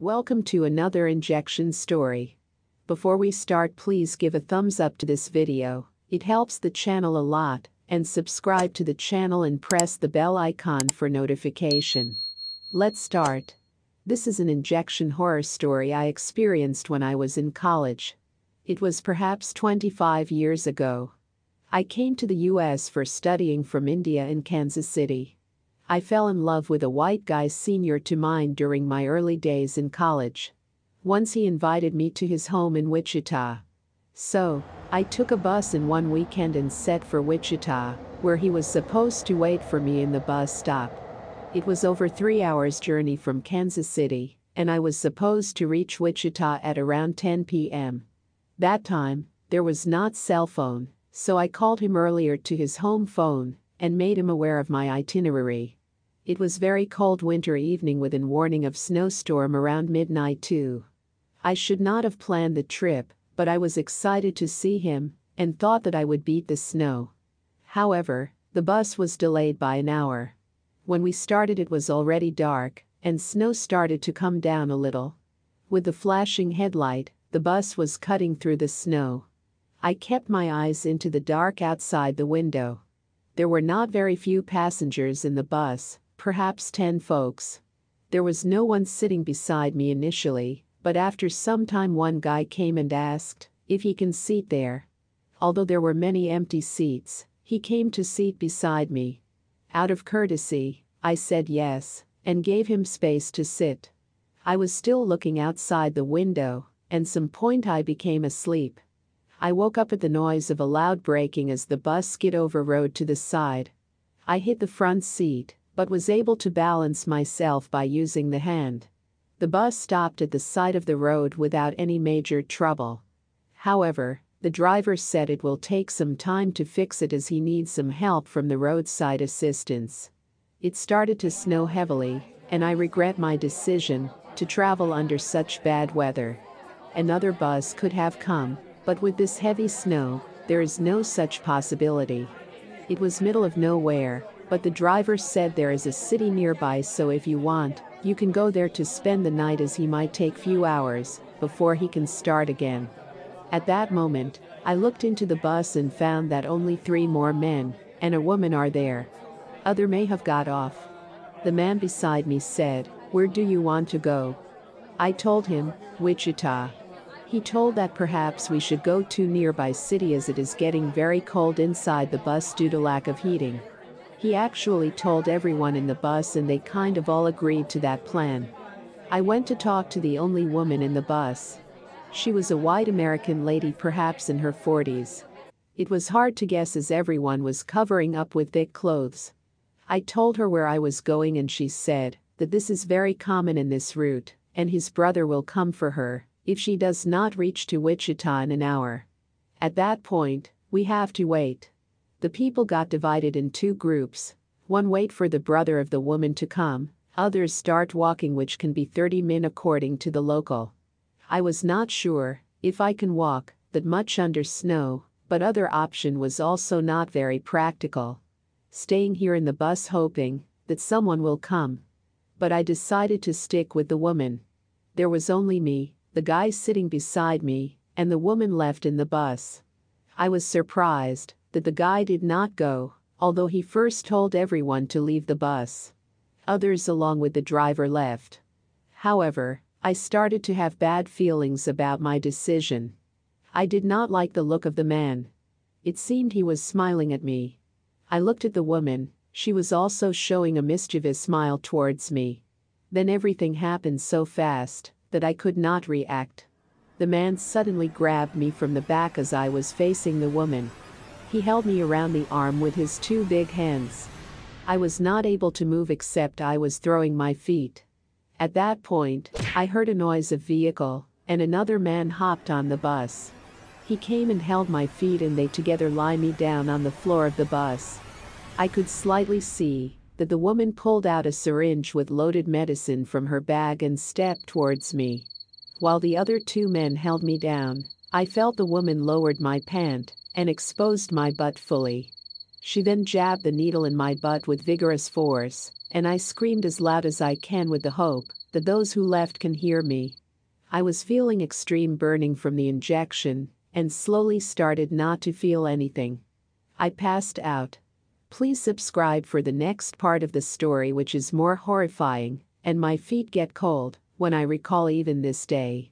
Welcome to another injection story. Before we start, please give a thumbs up to this video. It helps the channel a lot, and subscribe to the channel and press the bell icon for notification. Let's start. This is an injection horror story I experienced when I was in college. It was perhaps 25 years ago. I came to the US for studying from India in Kansas City. I fell in love with a white guy senior to mine during my early days in college. Once he invited me to his home in Wichita. So, I took a bus in one weekend and set for Wichita, where he was supposed to wait for me in the bus stop. It was over 3 hours journey from Kansas City, and I was supposed to reach Wichita at around 10 p.m. That time, there was not cell phone, so I called him earlier to his home phone and made him aware of my itinerary. It was very cold winter evening with an warning of snowstorm around midnight too. I should not have planned the trip, but I was excited to see him and thought that I would beat the snow. However, the bus was delayed by an hour. When we started, it was already dark and snow started to come down a little. With the flashing headlight, the bus was cutting through the snow. I kept my eyes into the dark outside the window. There were not very few passengers in the bus, perhaps 10 folks. There was no one sitting beside me initially, but after some time one guy came and asked if he can seat there. Although there were many empty seats, he came to seat beside me. Out of courtesy, I said yes and gave him space to sit. I was still looking outside the window, and some point I became asleep. I woke up at the noise of a loud braking as the bus skid over road to the side. I hit the front seat, but was able to balance myself by using the hand. The bus stopped at the side of the road without any major trouble. However, the driver said it will take some time to fix it as he needs some help from the roadside assistance. It started to snow heavily, and I regret my decision to travel under such bad weather. Another bus could have come, but with this heavy snow, there is no such possibility. It was middle of nowhere, but the driver said there is a city nearby, so if you want, you can go there to spend the night as he might take few hours before he can start again. At that moment, I looked into the bus and found that only 3 more men and a woman are there. Other may have got off. The man beside me said, "Where do you want to go?" I told him, "Wichita." He told that perhaps we should go to nearby city as it is getting very cold inside the bus due to lack of heating. He actually told everyone in the bus and they kind of all agreed to that plan. I went to talk to the only woman in the bus. She was a white American lady, perhaps in her 40s. It was hard to guess as everyone was covering up with thick clothes. I told her where I was going and she said that this is very common in this route and his brother will come for her if she does not reach to Wichita in an hour. At that point, we have to wait. The people got divided in 2 groups. One wait for the brother of the woman to come, others start walking, which can be 30 minutes according to the local. I was not sure if I can walk that much under snow, but other option was also not very practical. Staying here in the bus hoping that someone will come. But I decided to stick with the woman. There was only me, the guy sitting beside me, and the woman left in the bus. I was surprised that the guy did not go, although he first told everyone to leave the bus. Others along with the driver left. However, I started to have bad feelings about my decision. I did not like the look of the man. It seemed he was smiling at me. I looked at the woman, she was also showing a mischievous smile towards me. Then everything happened so fast that I could not react. The man suddenly grabbed me from the back as I was facing the woman. He held me around the arm with his 2 big hands. I was not able to move except I was throwing my feet. At that point, I heard a noise of vehicle, and another man hopped on the bus. He came and held my feet and they together lie me down on the floor of the bus. I could slightly see that the woman pulled out a syringe with loaded medicine from her bag and stepped towards me. While the other 2 men held me down, I felt the woman lowered my pant and exposed my butt fully. She then jabbed the needle in my butt with vigorous force and I screamed as loud as I can with the hope that those who left can hear me. I was feeling extreme burning from the injection and slowly started not to feel anything. I passed out. Please subscribe for the next part of the story, which is more horrifying, and my feet get cold when I recall even this day.